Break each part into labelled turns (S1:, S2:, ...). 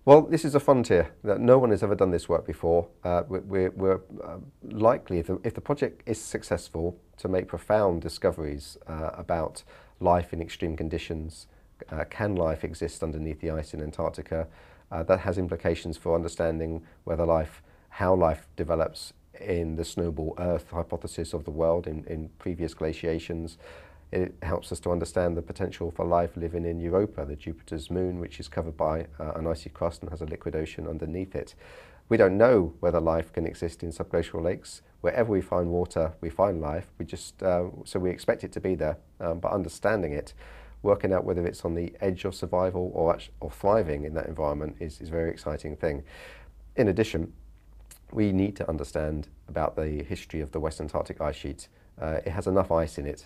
S1: Well, this is a frontier that no one has ever done this work before. We're likely, if the project is successful, to make profound discoveries about life in extreme conditions. Can life exist underneath the ice in Antarctica? That has implications for understanding how life develops in the snowball Earth hypothesis of the world in previous glaciations. It helps us to understand the potential for life living in Europa, the Jupiter's moon, which is covered by an icy crust and has a liquid ocean underneath it. We don't know whether life can exist in subglacial lakes. Wherever we find water, we find life. So we expect it to be there, but understanding it, working out whether it's on the edge of survival or thriving in that environment is a very exciting thing. In addition, we need to understand about the history of the West Antarctic ice sheet. It has enough ice in it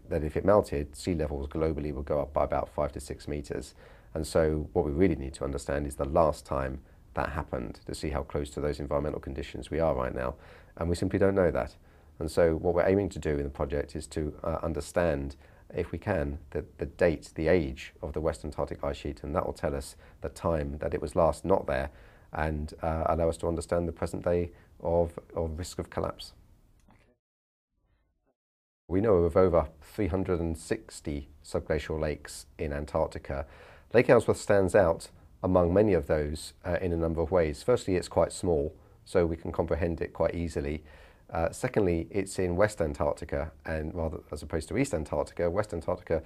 S1: that if it melted, sea levels globally would go up by about 5 to 6 meters. And so what we really need to understand is the last time that happened, to see how close to those environmental conditions we are right now. And we simply don't know that. And so what we're aiming to do in the project is to understand, if we can, the date, the age of the West Antarctic ice sheet, and that will tell us the time that it was last not there, and allow us to understand the present day of risk of collapse. We know of over 360 subglacial lakes in Antarctica. Lake Ellsworth stands out among many of those in a number of ways. Firstly, it's quite small, so we can comprehend it quite easily. Secondly, it's in West Antarctica, and rather as opposed to East Antarctica, West Antarctica,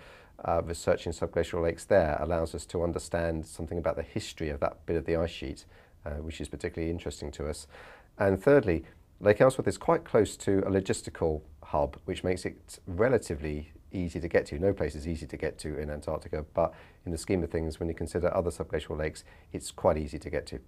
S1: researching subglacial lakes there allows us to understand something about the history of that bit of the ice sheet, which is particularly interesting to us. And thirdly, Lake Ellsworth is quite close to a logistical hub, which makes it relatively easy to get to. No place is easy to get to in Antarctica, but in the scheme of things, when you consider other subglacial lakes, it's quite easy to get to.